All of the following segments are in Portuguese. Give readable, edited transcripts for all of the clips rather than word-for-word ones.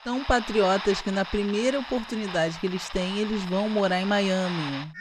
Tão patriotas que na primeira oportunidade que eles têm, eles vão morar em Miami.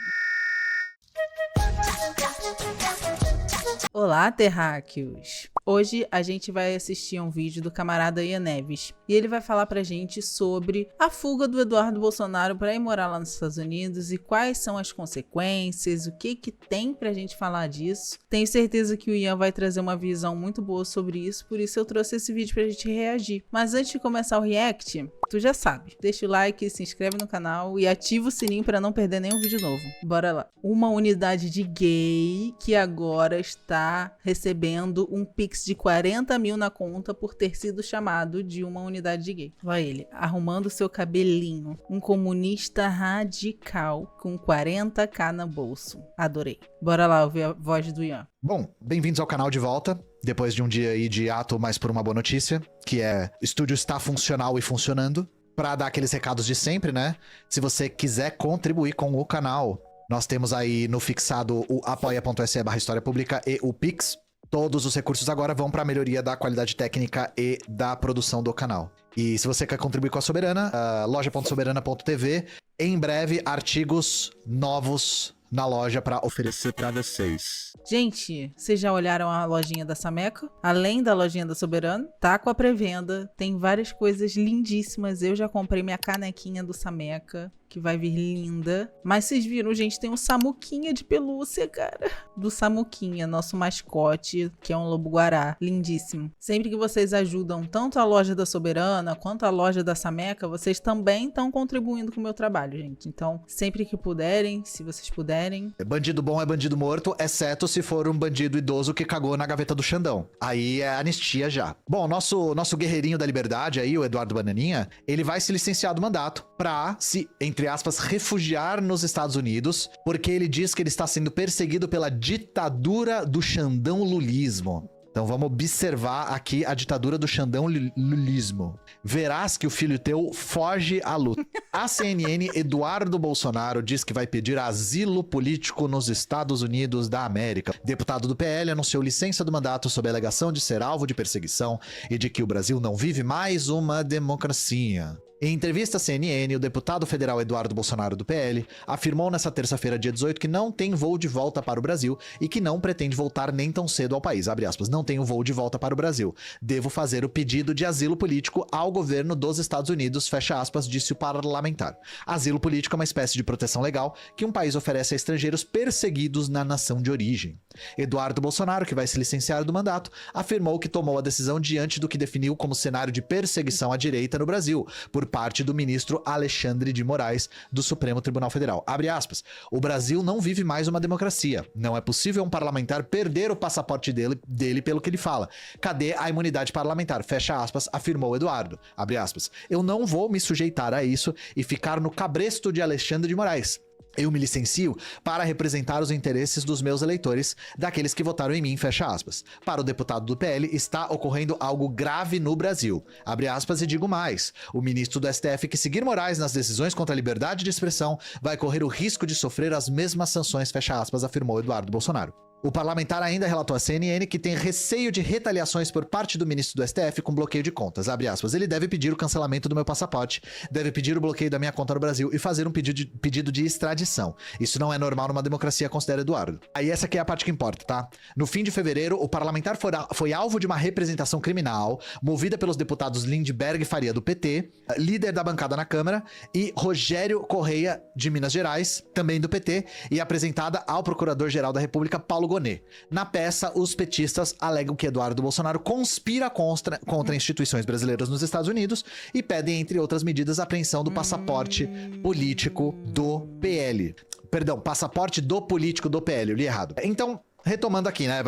Olá, terráqueos! Hoje a gente vai assistir a um vídeo do camarada Ian Neves e ele vai falar pra gente sobre a fuga do Eduardo Bolsonaro para ir morar lá nos Estados Unidos e quais são as consequências, o que tem pra gente falar disso. Tenho certeza que o Ian vai trazer uma visão muito boa sobre isso, por isso eu trouxe esse vídeo pra gente reagir. Mas antes de começar o react, tu já sabe, deixa o like, se inscreve no canal e ativa o sininho para não perder nenhum vídeo novo. Bora lá! Uma unidade de gay que agora está recebendo um pix de 40 mil na conta por ter sido chamado de uma unidade de gay. Olha ele, arrumando seu cabelinho. Um comunista radical com 40k no bolso. Adorei. Bora lá ouvir a voz do Ian. Bom, bem-vindos ao canal de volta. Depois de um dia aí de ato, mas por uma boa notícia, que é o estúdio está funcional e funcionando. Pra dar aqueles recados de sempre, né? Se você quiser contribuir com o canal, nós temos aí no fixado o apoia.se/História Pública e o Pix. Todos os recursos agora vão para a melhoria da qualidade técnica e da produção do canal. E se você quer contribuir com a Soberana, loja.soberana.tv. Em breve, artigos novos na loja para oferecer para vocês. Gente, vocês já olharam a lojinha da Sameca? Além da lojinha da Soberano, tá com a pré-venda, tem várias coisas lindíssimas. Eu já comprei minha canequinha do Sameca, que vai vir linda. Mas vocês viram, gente, tem um Samuquinha de pelúcia, cara. Do Samuquinha, nosso mascote, que é um lobo-guará. Lindíssimo. Sempre que vocês ajudam tanto a loja da Soberana quanto a loja da Sameca, vocês também estão contribuindo com o meu trabalho, gente. Então, sempre que puderem, se vocês puderem. Bandido bom é bandido morto, exceto se for um bandido idoso que cagou na gaveta do Xandão. Aí é anistia já. Bom, nosso guerreirinho da liberdade aí, o Eduardo Bananinha, ele vai se licenciar do mandato pra se, entre aspas, refugiar nos Estados Unidos, porque ele diz que ele está sendo perseguido pela ditadura do Xandão lulismo. Então vamos observar aqui a ditadura do Xandão lulismo. Verás que o filho teu foge à luta. A CNN, Eduardo Bolsonaro diz que vai pedir asilo político nos Estados Unidos da América. Deputado do PL anunciou licença do mandato sob a alegação de ser alvo de perseguição e de que o Brasil não vive mais uma democracia. Em entrevista à CNN, o deputado federal Eduardo Bolsonaro do PL afirmou nesta terça-feira, dia 18, que não tem voo de volta para o Brasil e que não pretende voltar nem tão cedo ao país. Abre aspas, não tenho voo de volta para o Brasil. Devo fazer o pedido de asilo político ao governo dos Estados Unidos, fecha aspas, disse o parlamentar. Asilo político é uma espécie de proteção legal que um país oferece a estrangeiros perseguidos na nação de origem. Eduardo Bolsonaro, que vai se licenciar do mandato, afirmou que tomou a decisão diante do que definiu como cenário de perseguição à direita no Brasil, por parte do ministro Alexandre de Moraes, do Supremo Tribunal Federal. Abre aspas, o Brasil não vive mais uma democracia. Não é possível um parlamentar perder o passaporte dele pelo que ele fala. Cadê a imunidade parlamentar? Fecha aspas, afirmou Eduardo. Abre aspas, eu não vou me sujeitar a isso e ficar no cabresto de Alexandre de Moraes. Eu me licencio para representar os interesses dos meus eleitores, daqueles que votaram em mim, fecha aspas. Para o deputado do PL, está ocorrendo algo grave no Brasil. Abre aspas e digo mais. O ministro do STF que seguir Moraes nas decisões contra a liberdade de expressão vai correr o risco de sofrer as mesmas sanções, fecha aspas, afirmou Eduardo Bolsonaro. O parlamentar ainda relatou à CNN que tem receio de retaliações por parte do ministro do STF com bloqueio de contas. Abre aspas, ele deve pedir o cancelamento do meu passaporte, deve pedir o bloqueio da minha conta no Brasil e fazer um pedido de extradição. Isso não é normal numa democracia, considera Eduardo. Aí essa aqui é a parte que importa, tá? No fim de fevereiro, o parlamentar foi alvo de uma representação criminal movida pelos deputados Lindbergh Faria, do PT, líder da bancada na Câmara, e Rogério Correia, de Minas Gerais, também do PT, e apresentada ao Procurador-Geral da República, Paulo Gonet. Na peça, os petistas alegam que Eduardo Bolsonaro conspira contra instituições brasileiras nos Estados Unidos e pedem, entre outras medidas, a apreensão do passaporte político do PL. Perdão, passaporte do político do PL, eu li errado. Então, retomando aqui, né,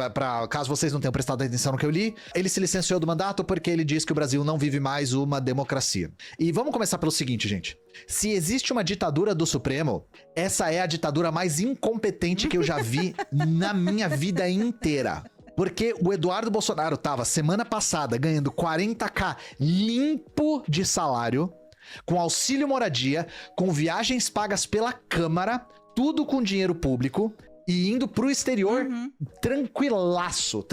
caso vocês não tenham prestado atenção no que eu li, ele se licenciou do mandato porque ele diz que o Brasil não vive mais uma democracia. E vamos começar pelo seguinte, gente. Se existe uma ditadura do Supremo, essa é a ditadura mais incompetente que eu já vi na minha vida inteira. Porque o Eduardo Bolsonaro tava, semana passada, ganhando 40k limpo de salário, com auxílio moradia, com viagens pagas pela Câmara, tudo com dinheiro público, e indo pro exterior tranquilaço.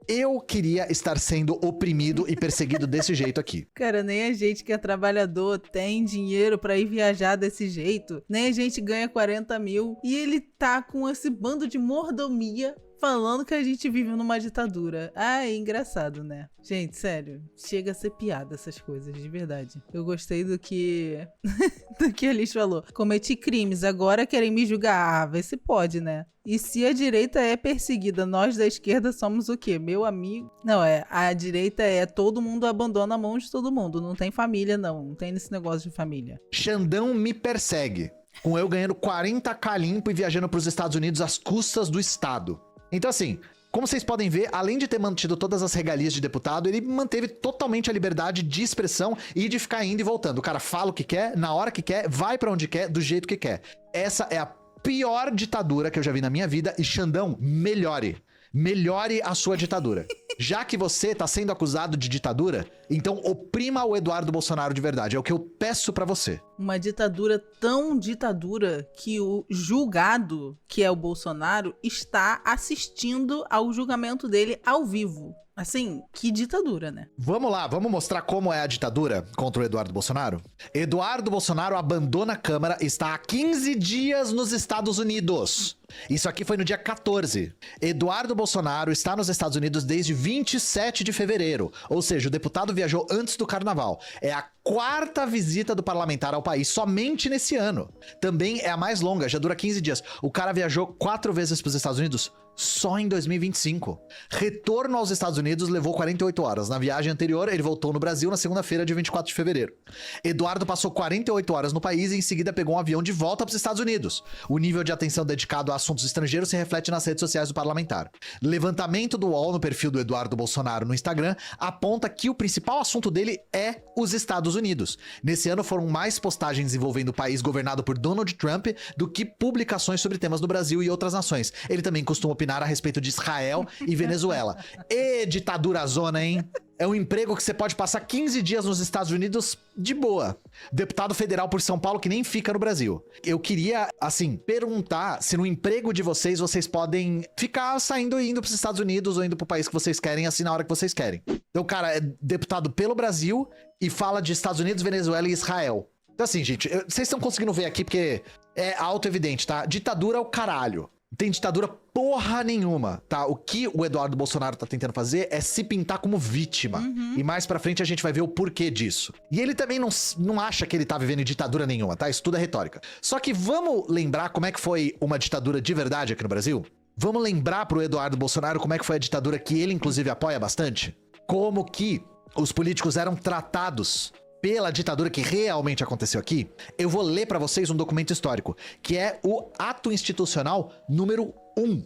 Eu queria estar sendo oprimido e perseguido desse jeito aqui. Cara, nem a gente que é trabalhador tem dinheiro pra ir viajar desse jeito. Nem a gente ganha 40 mil. E ele tá com esse bando de mordomia falando que a gente vive numa ditadura. Ah, é engraçado, né? Gente, sério, chega a ser piada essas coisas, de verdade. Eu gostei do que do que a Liz falou. Cometi crimes, agora querem me julgar. Ah, vê se pode, né? E se a direita é perseguida, nós da esquerda somos o quê? Meu amigo? Não, a direita é todo mundo abandona a mão de todo mundo. Não tem família, não. Não tem esse negócio de família. Xandão me persegue, com eu ganhando 40k limpo e viajando pros Estados Unidos às custas do Estado. Então, assim, como vocês podem ver, além de ter mantido todas as regalias de deputado, ele manteve totalmente a liberdade de expressão e de ficar indo e voltando. O cara fala o que quer, na hora que quer, vai pra onde quer, do jeito que quer. Essa é a pior ditadura que eu já vi na minha vida e, Xandão, melhore. Melhore a sua ditadura. Já que você tá sendo acusado de ditadura, então oprima o Eduardo Bolsonaro de verdade. É o que eu peço pra você. Uma ditadura tão ditadura que o julgado, que é o Bolsonaro, está assistindo ao julgamento dele ao vivo. Assim, que ditadura, né? Vamos lá, vamos mostrar como é a ditadura contra o Eduardo Bolsonaro? Eduardo Bolsonaro abandona a Câmara e está há 15 dias nos Estados Unidos. Isso aqui foi no dia 14. Eduardo Bolsonaro está nos Estados Unidos desde 27 de fevereiro. Ou seja, o deputado viajou antes do carnaval. É a quarta visita do parlamentar ao país somente nesse ano. Também é a mais longa, já dura 15 dias. O cara viajou 4 vezes para os Estados Unidos só em 2025. Retorno aos Estados Unidos levou 48 horas. Na viagem anterior, ele voltou no Brasil na segunda-feira, dia 24 de fevereiro. Eduardo passou 48 horas no país e em seguida pegou um avião de volta para os Estados Unidos. O nível de atenção dedicado a assuntos estrangeiros se reflete nas redes sociais do parlamentar. Levantamento do UOL no perfil do Eduardo Bolsonaro no Instagram aponta que o principal assunto dele é os Estados Unidos. Nesse ano foram mais postagens envolvendo o país governado por Donald Trump do que publicações sobre temas do Brasil e outras nações. Ele também costuma opinar a respeito de Israel e Venezuela. E ditadura zona, hein? É um emprego que você pode passar 15 dias nos Estados Unidos de boa. Deputado federal por São Paulo que nem fica no Brasil. Eu queria, assim, perguntar se no emprego de vocês podem ficar saindo e indo para os Estados Unidos ou indo para o país que vocês querem, assim, na hora que vocês querem. Então, cara, é deputado pelo Brasil e fala de Estados Unidos, Venezuela e Israel. Então, assim, gente, vocês estão conseguindo ver aqui porque é auto-evidente, tá? Ditadura é o caralho. Não tem ditadura porra nenhuma, tá? O que o Eduardo Bolsonaro tá tentando fazer é se pintar como vítima. E mais pra frente a gente vai ver o porquê disso. E ele também não acha que ele tá vivendo em ditadura nenhuma, tá? Isso tudo é retórica. Só que vamos lembrar como é que foi uma ditadura de verdade aqui no Brasil? Vamos lembrar pro Eduardo Bolsonaro como é que foi a ditadura que ele, inclusive, apoia bastante? Como que os políticos eram tratados pela ditadura que realmente aconteceu aqui. Eu vou ler pra vocês um documento histórico, que é o Ato Institucional número 1.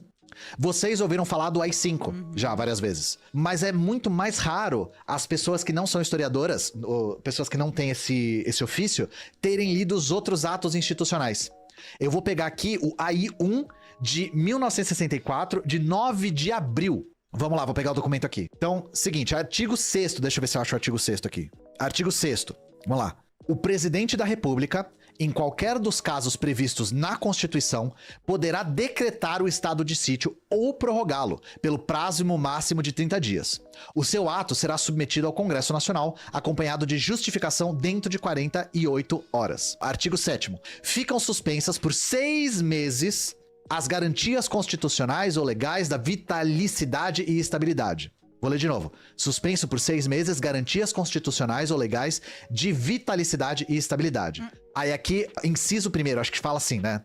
Vocês ouviram falar do AI-5 já várias vezes, mas é muito mais raro as pessoas que não são historiadoras, ou pessoas que não têm esse ofício, terem lido os outros atos institucionais. Eu vou pegar aqui o AI-1 de 1964, de 9 de abril. Vamos lá, vou pegar o documento aqui. Então, seguinte, artigo 6º, deixa eu ver se eu acho o artigo 6º aqui. Artigo 6º, vamos lá. O presidente da República, em qualquer dos casos previstos na Constituição, poderá decretar o estado de sítio ou prorrogá-lo, pelo prazo máximo de 30 dias. O seu ato será submetido ao Congresso Nacional, acompanhado de justificação dentro de 48 horas. Artigo 7º. Ficam suspensas por 6 meses as garantias constitucionais ou legais da vitalicidade e estabilidade. Vou ler de novo. Suspenso por 6 meses garantias constitucionais ou legais de vitalicidade e estabilidade. Aí aqui, inciso 1º, acho que fala assim, né?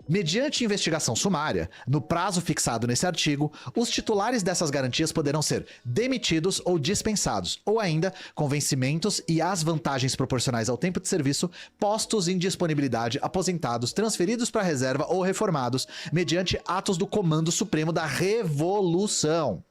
Mediante investigação sumária, no prazo fixado nesse artigo, os titulares dessas garantias poderão ser demitidos ou dispensados, ou ainda, com vencimentos e as vantagens proporcionais ao tempo de serviço, postos em disponibilidade, aposentados, transferidos para a reserva ou reformados, mediante atos do Comando Supremo da Revolução,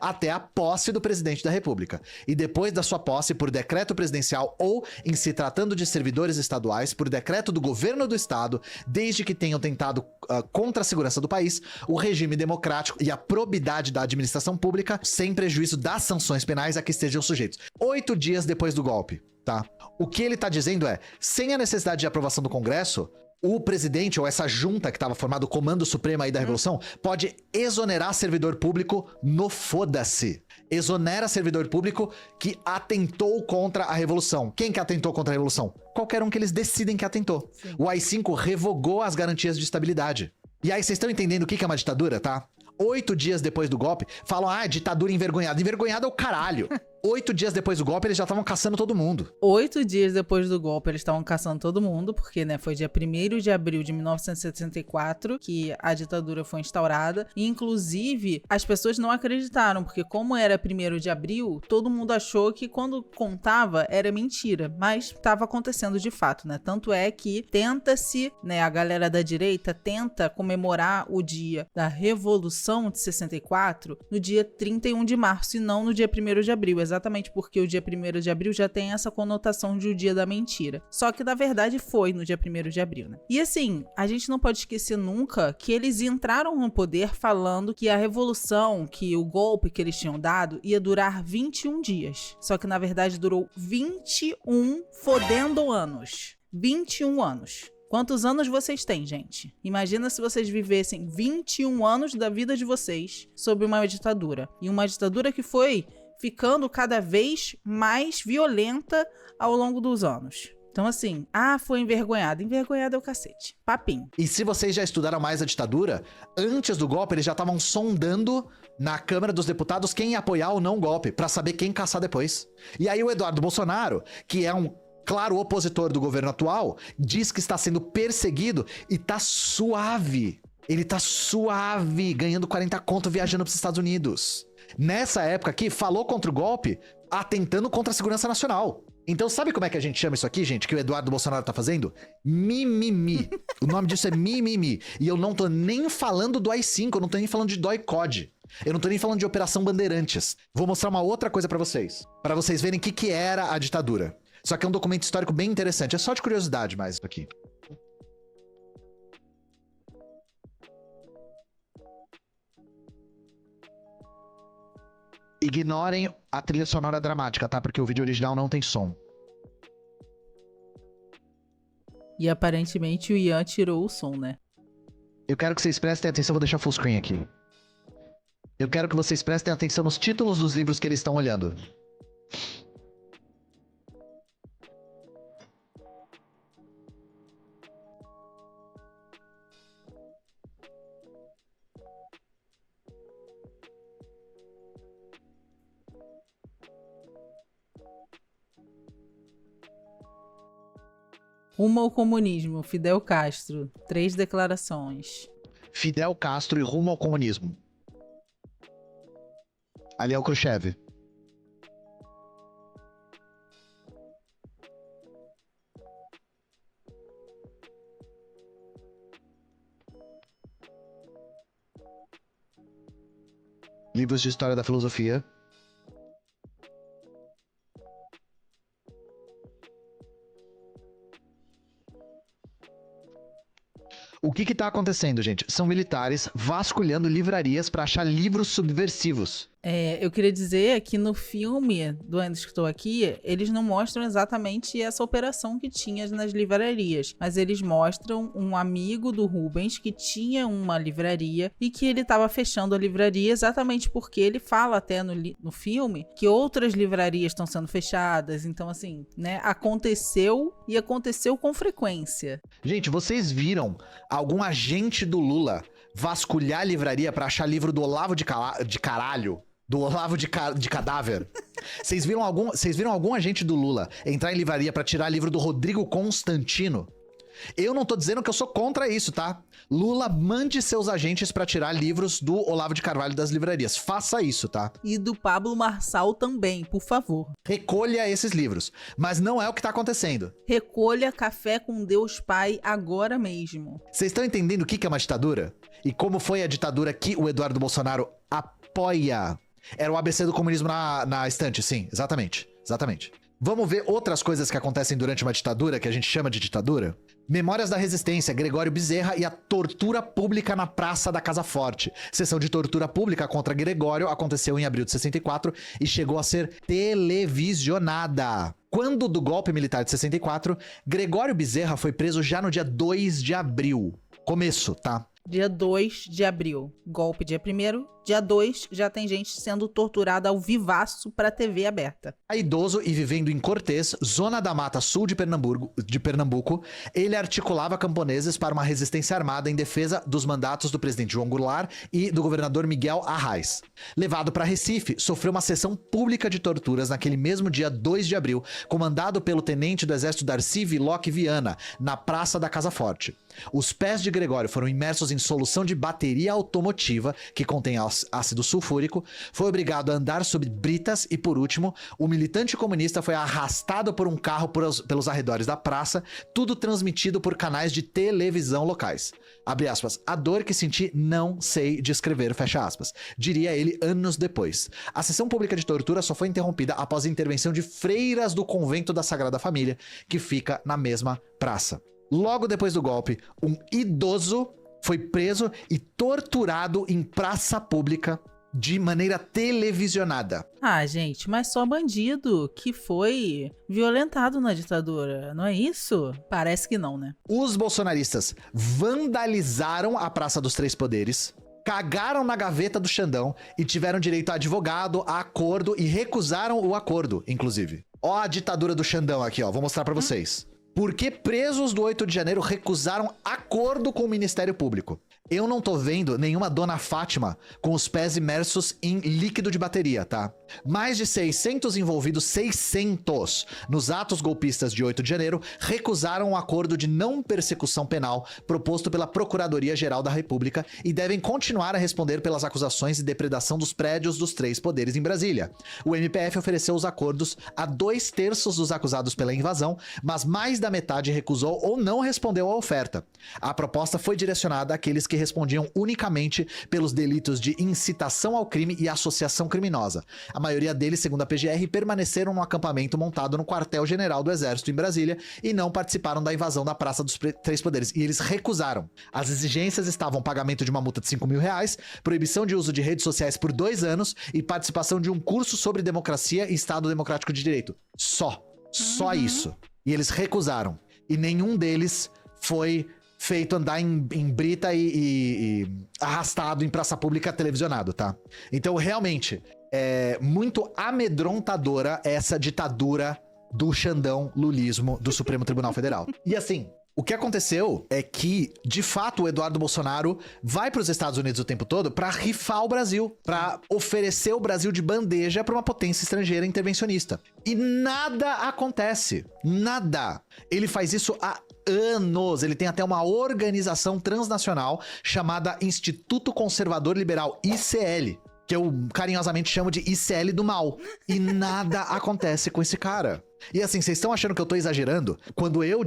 até a posse do presidente da República, e depois da sua posse por decreto presidencial ou, em se tratando de servidores estaduais, por decreto do governo do estado, desde que tenham tentado contra a segurança do país, o regime democrático e a probidade da administração pública, sem prejuízo das sanções penais a que estejam sujeitos. 8 dias depois do golpe, tá? O que ele tá dizendo é, sem a necessidade de aprovação do Congresso, o presidente ou essa junta que estava formada, o Comando Supremo aí da Revolução, pode exonerar servidor público no foda-se. Exonera servidor público que atentou contra a Revolução. Quem que atentou contra a Revolução? Qualquer um que eles decidem que atentou. Sim. O AI-5 revogou as garantias de estabilidade. E aí, vocês estão entendendo o que é uma ditadura, tá? 8 dias depois do golpe, falam, ditadura envergonhada. Envergonhada é o caralho. 8 dias depois do golpe, eles já estavam caçando todo mundo. 8 dias depois do golpe, eles estavam caçando todo mundo, porque, né, foi dia 1º de abril de 1964 que a ditadura foi instaurada. E, inclusive, as pessoas não acreditaram, porque como era 1º de abril, todo mundo achou que quando contava era mentira, mas estava acontecendo de fato, né? Tanto é que tenta-se, né, a galera da direita tenta comemorar o dia da Revolução de 64 no dia 31 de março e não no dia 1º de abril, exatamente porque o dia 1º de abril já tem essa conotação de o dia da mentira. Só que, na verdade, foi no dia 1º de abril, né? E assim, a gente não pode esquecer nunca que eles entraram no poder falando que a revolução, que o golpe que eles tinham dado ia durar 21 dias. Só que, na verdade, durou 21 fodendo anos. 21 anos. Quantos anos vocês têm, gente? Imagina se vocês vivessem 21 anos da vida de vocês sob uma ditadura. E uma ditadura que foi ficando cada vez mais violenta ao longo dos anos. Então assim, foi envergonhado. Envergonhado é o cacete. Papinho. E se vocês já estudaram mais a ditadura, antes do golpe eles já estavam sondando na Câmara dos Deputados quem ia apoiar ou não o golpe, pra saber quem caçar depois. E aí o Eduardo Bolsonaro, que é um claro opositor do governo atual, diz que está sendo perseguido e tá suave. Ele tá suave, ganhando 40 conto viajando pros Estados Unidos. Nessa época aqui, falou contra o golpe, atentando contra a segurança nacional. Então sabe como é que a gente chama isso aqui, gente, que o Eduardo Bolsonaro tá fazendo? Mimimi. O nome disso é mimimi. E eu não tô nem falando do AI-5, eu não tô nem falando de DOI-CODE. Eu não tô nem falando de Operação Bandeirantes. Vou mostrar uma outra coisa pra vocês verem o que era a ditadura. Só que é um documento histórico bem interessante, é só de curiosidade mais isso aqui. Ignorem a trilha sonora dramática, tá? Porque o vídeo original não tem som. E aparentemente o Ian tirou o som, né? Eu quero que vocês prestem atenção, vou deixar full screen aqui. Eu quero que vocês prestem atenção nos títulos dos livros que eles estão olhando. Rumo ao comunismo, Fidel Castro. 3 declarações. Fidel Castro e rumo ao comunismo. Ali é o Khrushchev. Livros de história da filosofia. O que tá acontecendo, gente? São militares vasculhando livrarias pra achar livros subversivos. Eu queria dizer que no filme do Ainda Estou Aqui, eles não mostram exatamente essa operação que tinha nas livrarias, mas eles mostram um amigo do Rubens que tinha uma livraria e que ele estava fechando a livraria exatamente porque ele fala até no filme que outras livrarias estão sendo fechadas. Então, assim, né, aconteceu e aconteceu com frequência. Gente, vocês viram algum agente do Lula vasculhar a livraria pra achar livro do Olavo de Caralho? Do Olavo de Cadáver. Vocês viram algum agente do Lula entrar em livraria pra tirar livro do Rodrigo Constantino? Eu não tô dizendo que eu sou contra isso, tá? Lula, mande seus agentes pra tirar livros do Olavo de Carvalho das livrarias. Faça isso, tá? E do Pablo Marçal também, por favor. Recolha esses livros. Mas não é o que tá acontecendo. Recolha Café com Deus Pai agora mesmo. Vocês estão entendendo o que é uma ditadura? E como foi a ditadura que o Eduardo Bolsonaro apoia? Era o ABC do comunismo na estante, sim, exatamente. Vamos ver outras coisas que acontecem durante uma ditadura, que a gente chama de ditadura? Memórias da Resistência, Gregório Bezerra e a tortura pública na Praça da Casa Forte. Sessão de tortura pública contra Gregório aconteceu em abril de 64 e chegou a ser televisionada. Quando do golpe militar de 64, Gregório Bezerra foi preso já no dia 2 de abril. Começo, tá? Dia 2 de abril. Golpe dia 1º. Dia 2 já tem gente sendo torturada ao vivaço pra TV aberta. A idoso e vivendo em Cortês, zona da mata sul de Pernambuco, ele articulava camponeses para uma resistência armada em defesa dos mandatos do presidente João Goulart e do governador Miguel Arraes. Levado para Recife, sofreu uma sessão pública de torturas naquele mesmo dia 2 de abril, comandado pelo tenente do exército Darcy Villoque Viana, na Praça da Casa Forte. Os pés de Gregório foram imersos em solução de bateria automotiva, que contém ácido sulfúrico, foi obrigado a andar sobre britas e, por último, o militante comunista foi arrastado por um carro pelos arredores da praça, tudo transmitido por canais de televisão locais. Abre aspas, a dor que senti não sei descrever, fecha aspas, diria ele anos depois. A sessão pública de tortura só foi interrompida após a intervenção de freiras do convento da Sagrada Família, que fica na mesma praça. Logo depois do golpe, um idoso foi preso e torturado em praça pública de maneira televisionada. Ah, gente, mas só bandido que foi violentado na ditadura, não é isso? Parece que não, né? Os bolsonaristas vandalizaram a Praça dos Três Poderes, cagaram na gaveta do Xandão e tiveram direito a advogado, a acordo e recusaram o acordo, inclusive. Ó a ditadura do Xandão aqui, ó, vou mostrar pra vocês. Porque presos do 8 de janeiro recusaram acordo com o Ministério Público. Eu não tô vendo nenhuma Dona Fátima com os pés imersos em líquido de bateria, tá? Mais de 600 envolvidos, 600, nos atos golpistas de 8 de janeiro, recusaram um acordo de não persecução penal proposto pela Procuradoria-Geral da República e devem continuar a responder pelas acusações de depredação dos prédios dos três poderes em Brasília. O MPF ofereceu os acordos a 2/3 dos acusados pela invasão, mas mais da metade recusou ou não respondeu à oferta. A proposta foi direcionada àqueles que respondiam unicamente pelos delitos de incitação ao crime e associação criminosa. A maioria deles, segundo a PGR, permaneceram no acampamento montado no quartel-general do Exército em Brasília e não participaram da invasão da Praça dos Três Poderes. E eles recusaram. As exigências estavam pagamento de uma multa de R$5.000, proibição de uso de redes sociais por 2 anos e participação de um curso sobre democracia e Estado Democrático de Direito. Só isso. E eles recusaram. E nenhum deles foi feito andar em brita e arrastado em praça pública televisionado, tá? Então, realmente, é muito amedrontadora essa ditadura do Xandão lulismo do Supremo Tribunal Federal. E assim, o que aconteceu é que, de fato, o Eduardo Bolsonaro vai para os Estados Unidos o tempo todo para rifar o Brasil, para oferecer o Brasil de bandeja para uma potência estrangeira intervencionista. E nada acontece. Nada. Ele faz isso há anos. Ele tem até uma organização transnacional chamada Instituto Conservador Liberal, ICL, que eu carinhosamente chamo de ICL do mal. E nada acontece com esse cara. E assim, vocês estão achando que eu tô exagerando? Quando eu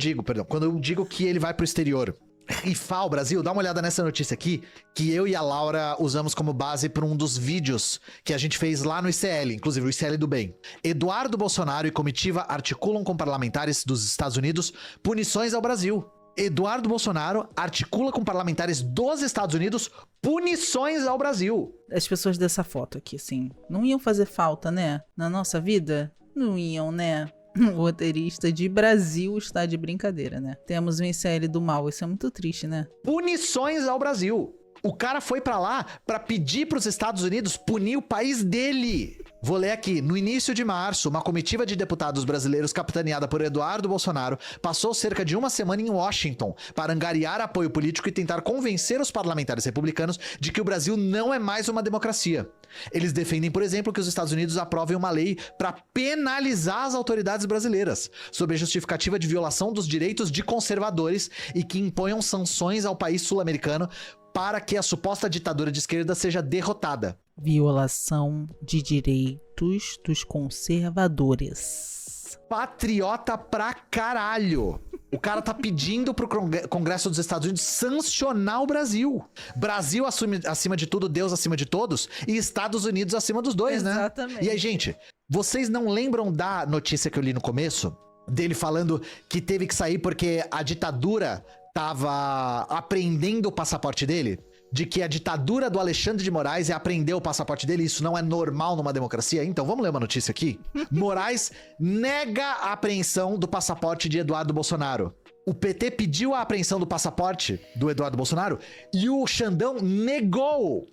digo que ele vai pro exterior rifar o Brasil, dá uma olhada nessa notícia aqui, que eu e a Laura usamos como base para um dos vídeos que a gente fez lá no ICL, inclusive o ICL do bem. Eduardo Bolsonaro e comitiva articulam com parlamentares dos Estados Unidos punições ao Brasil. Eduardo Bolsonaro articula com parlamentares dos Estados Unidos punições ao Brasil. As pessoas dessa foto aqui, assim, não iam fazer falta, né? Na nossa vida? Não iam, né? O roteirista de Brasil está de brincadeira, né? Temos um ICL do mal, isso é muito triste, né? Punições ao Brasil. O cara foi pra lá pra pedir pros Estados Unidos punir o país dele. Vou ler aqui. No início de março, uma comitiva de deputados brasileiros capitaneada por Eduardo Bolsonaro passou cerca de uma semana em Washington para angariar apoio político e tentar convencer os parlamentares republicanos de que o Brasil não é mais uma democracia. Eles defendem, por exemplo, que os Estados Unidos aprovem uma lei para penalizar as autoridades brasileiras, sob a justificativa de violação dos direitos de conservadores e que imponham sanções ao país sul-americano para que a suposta ditadura de esquerda seja derrotada. Violação de direitos dos conservadores. Patriota pra caralho. O cara tá pedindo pro Congresso dos Estados Unidos sancionar o Brasil. Brasil acima de tudo, Deus acima de todos e Estados Unidos acima dos dois, né? Exatamente. E aí, gente, Vocês não lembram da notícia que eu li no começo? Dele falando que teve que sair porque a ditadura tava apreendendo o passaporte dele? De que a ditadura do Alexandre de Moraes é apreender o passaporte dele, isso não é normal numa democracia? Então, vamos ler uma notícia aqui? Moraes nega a apreensão do passaporte de Eduardo Bolsonaro. O PT pediu a apreensão do passaporte do Eduardo Bolsonaro e o Xandão negou.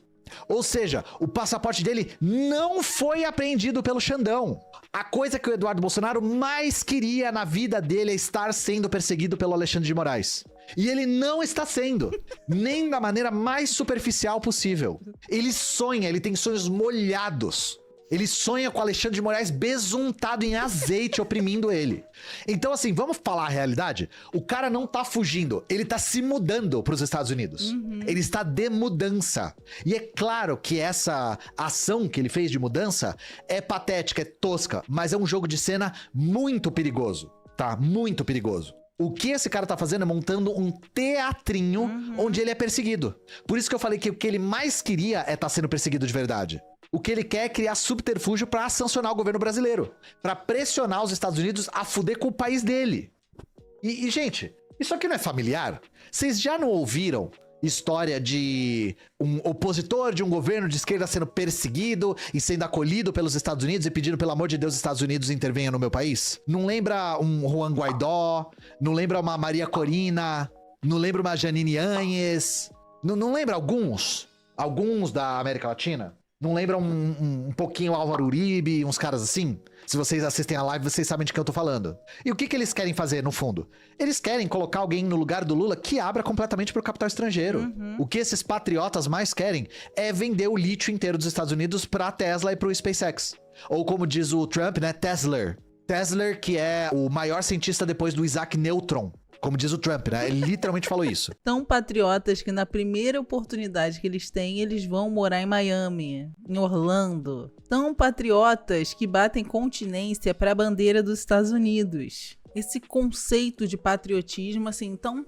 Ou seja, o passaporte dele não foi apreendido pelo Xandão. A coisa que o Eduardo Bolsonaro mais queria na vida dele é estar sendo perseguido pelo Alexandre de Moraes. E ele não está sendo, nem da maneira mais superficial possível. Ele sonha, ele tem sonhos molhados. Ele sonha com o Alexandre de Moraes besuntado em azeite, oprimindo ele. Então, assim, vamos falar a realidade? O cara não tá fugindo, ele tá se mudando pros Estados Unidos. Ele está de mudança. E é claro que essa ação que ele fez de mudança é patética, é tosca, mas é um jogo de cena muito perigoso, tá? Muito perigoso. O que esse cara tá fazendo é montando um teatrinho onde ele é perseguido. Por isso que eu falei que o que ele mais queria é estar sendo perseguido de verdade. O que ele quer é criar subterfúgio pra sancionar o governo brasileiro. Pra pressionar os Estados Unidos a fuder com o país dele. E, gente, isso aqui não é familiar? Vocês já não ouviram história de um opositor de um governo de esquerda sendo perseguido e sendo acolhido pelos Estados Unidos e pedindo, pelo amor de Deus, os Estados Unidos intervenham no meu país? Não lembra um Juan Guaidó? Não lembra uma Maria Corina? Não lembra uma Janine Áñez? Não lembra alguns? Alguns da América Latina? Não lembra um pouquinho Álvaro Uribe, uns caras assim? Se vocês assistem a live, vocês sabem de que eu tô falando. E o que eles querem fazer, no fundo? Eles querem colocar alguém no lugar do Lula que abra completamente pro capital estrangeiro. O que esses patriotas mais querem é vender o lítio inteiro dos Estados Unidos pra Tesla e pro SpaceX. Ou como diz o Trump, né? Tesla. Tesla, que é o maior cientista depois do Isaac Neutron. Como diz o Trump, né? Ele literalmente falou isso. Tão patriotas que na primeira oportunidade que eles têm, eles vão morar em Miami, em Orlando. Tão patriotas que batem continência para a bandeira dos Estados Unidos. Esse conceito de patriotismo, assim, tão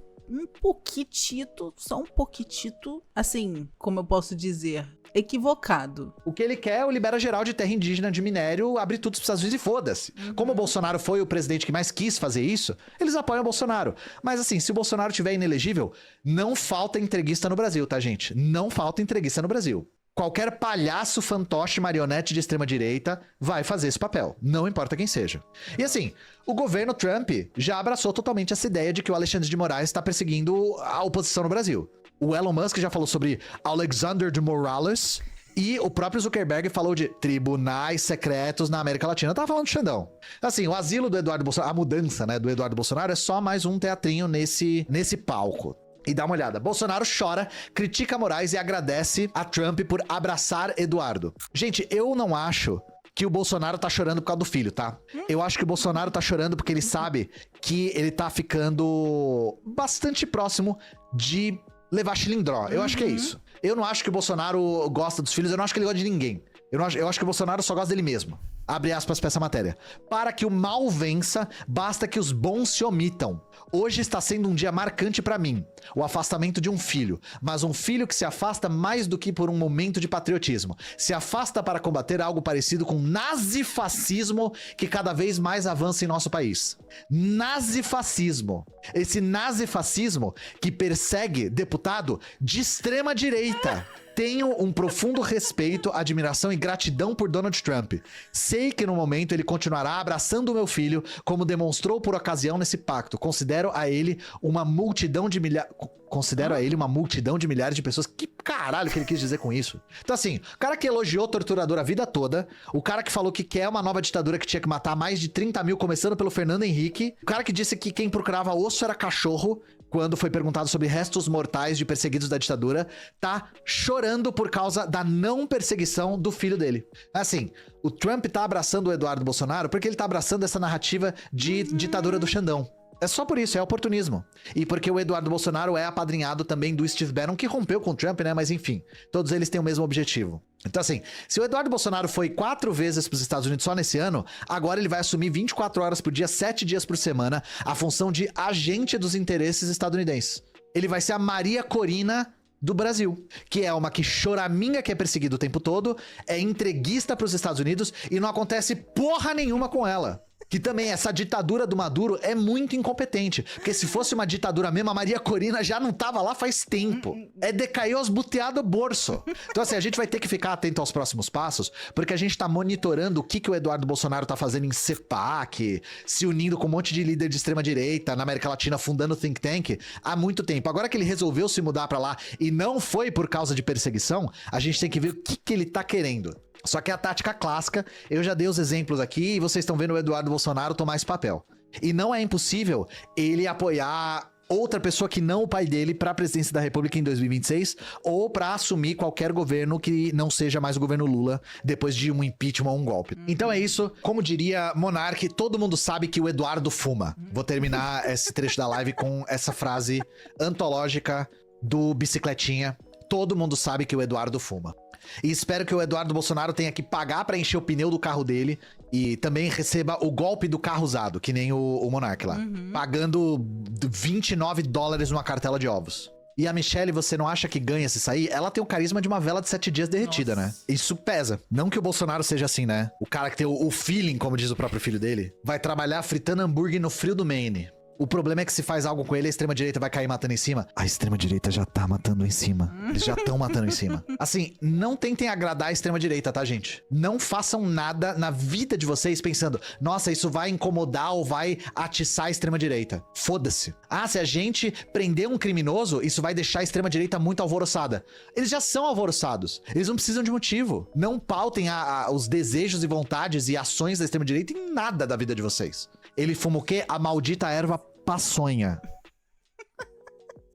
só um pouquitito, assim, como eu posso dizer, equivocado. O que ele quer é o libera geral de terra indígena de minério, abrir tudo para os Estados Unidos e foda-se. Como o Bolsonaro foi o presidente que mais quis fazer isso, eles apoiam o Bolsonaro. Mas assim, se o Bolsonaro tiver inelegível, não falta entreguista no Brasil, tá, gente? Não falta entreguista no Brasil. Qualquer palhaço, fantoche, marionete de extrema-direita vai fazer esse papel. Não importa quem seja. E assim, o governo Trump já abraçou totalmente essa ideia de que o Alexandre de Moraes está perseguindo a oposição no Brasil. O Elon Musk já falou sobre Alexander de Morales e o próprio Zuckerberg falou de tribunais secretos na América Latina. Tava falando do Xandão. Assim, o asilo do Eduardo Bolsonaro, a mudança, né, do Eduardo Bolsonaro é só mais um teatrinho nesse palco. E dá uma olhada. Bolsonaro chora, critica Moraes e agradece a Trump por abraçar Eduardo. Gente, eu não acho que o Bolsonaro tá chorando por causa do filho, tá? Eu acho que o Bolsonaro tá chorando porque ele sabe que ele tá ficando bastante próximo de levar chilindró. Eu acho que é isso. Eu não acho que o Bolsonaro gosta dos filhos, eu não acho que ele gosta de ninguém. Eu acho que o Bolsonaro só gosta dele mesmo. Abre aspas pra essa matéria. Para que o mal vença, basta que os bons se omitam. Hoje está sendo um dia marcante pra mim. O afastamento de um filho. Mas um filho que se afasta mais do que por um momento de patriotismo. Se afasta para combater algo parecido com nazifascismo que cada vez mais avança em nosso país. Nazifascismo. Esse nazifascismo que persegue deputado de extrema direita. Tenho um profundo respeito, admiração e gratidão por Donald Trump. Sei que no momento ele continuará abraçando o meu filho, como demonstrou por ocasião nesse pacto. Considero a ele uma multidão de milhares de pessoas. Que caralho que ele quis dizer com isso? Então assim, o cara que elogiou o torturador a vida toda, o cara que falou que quer uma nova ditadura que tinha que matar mais de 30 mil, começando pelo Fernando Henrique, o cara que disse que quem procurava osso era cachorro, quando foi perguntado sobre restos mortais de perseguidos da ditadura, tá chorando por causa da não perseguição do filho dele. Assim, o Trump tá abraçando o Eduardo Bolsonaro porque ele tá abraçando essa narrativa de ditadura do Xandão. É só por isso, é oportunismo. E porque o Eduardo Bolsonaro é apadrinhado também do Steve Bannon, que rompeu com o Trump, né? Mas enfim, todos eles têm o mesmo objetivo. Então assim, se o Eduardo Bolsonaro foi 4 vezes para os Estados Unidos só nesse ano, agora ele vai assumir 24 horas por dia, 7 dias por semana, a função de agente dos interesses estadunidenses. Ele vai ser a Maria Corina do Brasil, que é uma que choraminga, que é perseguida o tempo todo, é entreguista pros Estados Unidos e não acontece porra nenhuma com ela. Que também essa ditadura do Maduro é muito incompetente. Porque se fosse uma ditadura mesmo, a Maria Corina já não tava lá faz tempo. É decair os buteados bolso. Então assim, a gente vai ter que ficar atento aos próximos passos, porque a gente tá monitorando o que o Eduardo Bolsonaro tá fazendo em CEPAC, se unindo com um monte de líder de extrema direita na América Latina, fundando think tank, há muito tempo. Agora que ele resolveu se mudar pra lá e não foi por causa de perseguição, a gente tem que ver o que ele tá querendo. Só que é a tática clássica, eu já dei os exemplos aqui e vocês estão vendo o Eduardo Bolsonaro tomar esse papel. E não é impossível ele apoiar outra pessoa que não o pai dele pra presidência da República em 2026 ou pra assumir qualquer governo que não seja mais o governo Lula depois de um impeachment ou um golpe. Então é isso, como diria Monark, todo mundo sabe que o Eduardo fuma. Vou terminar esse trecho da live com essa frase antológica do Bicicletinha. Todo mundo sabe que o Eduardo fuma. E espero que o Eduardo Bolsonaro tenha que pagar pra encher o pneu do carro dele e também receba o golpe do carro usado, que nem o Monark lá. Pagando $29 numa cartela de ovos. E a Michelle, você não acha que ganha se sair? Ela tem o carisma de uma vela de 7 dias derretida, né? Isso pesa. Não que o Bolsonaro seja assim, né? O cara que tem o feeling, como diz o próprio filho dele, vai trabalhar fritando hambúrguer no frio do Maine. O problema é que se faz algo com ele, a extrema-direita vai cair matando em cima. A extrema-direita já tá matando em cima. Eles já estão matando em cima. Assim, não tentem agradar a extrema-direita, tá, gente? Não façam nada na vida de vocês pensando, nossa, isso vai incomodar ou vai atiçar a extrema-direita. Foda-se. Ah, se a gente prender um criminoso, isso vai deixar a extrema-direita muito alvoroçada. Eles já são alvoroçados. Eles não precisam de motivo. Não pautem os desejos e vontades e ações da extrema-direita em nada da vida de vocês. Ele fuma o quê? A maldita erva paçonha.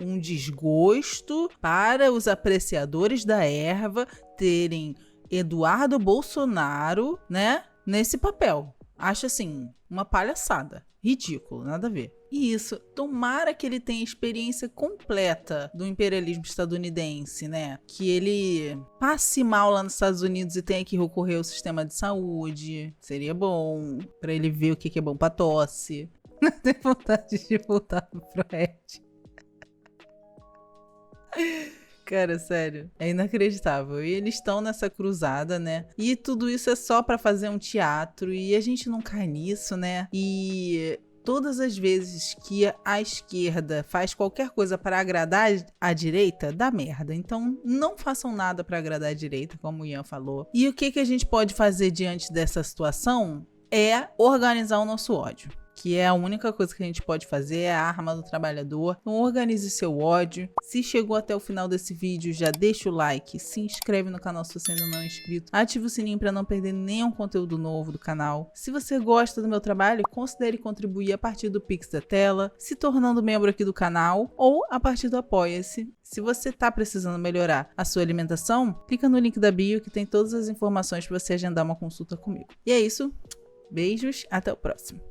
Um desgosto para os apreciadores da erva terem Eduardo Bolsonaro, né, nesse papel. Acho assim, uma palhaçada. Ridículo, nada a ver. E isso, tomara que ele tenha experiência completa do imperialismo estadunidense, né? Que ele passe mal lá nos Estados Unidos e tenha que recorrer ao sistema de saúde. Seria bom, pra ele ver o que é bom pra tosse. Não tem vontade de voltar pro Ed. Cara, sério, é inacreditável. E eles estão nessa cruzada, né? E tudo isso é só pra fazer um teatro e a gente não cai nisso, né? E todas as vezes que a esquerda faz qualquer coisa para agradar a direita, dá merda. Então não façam nada para agradar a direita, como o Ian falou. E o que a gente pode fazer diante dessa situação é organizar o nosso ódio. Que é a única coisa que a gente pode fazer, é a arma do trabalhador. Então organize seu ódio. Se chegou até o final desse vídeo, já deixa o like, se inscreve no canal se você ainda não é inscrito, ativa o sininho para não perder nenhum conteúdo novo do canal. Se você gosta do meu trabalho, considere contribuir a partir do Pix da tela, se tornando membro aqui do canal ou a partir do Apoia-se. Se você está precisando melhorar a sua alimentação, clica no link da bio que tem todas as informações para você agendar uma consulta comigo. E é isso, beijos, até o próximo.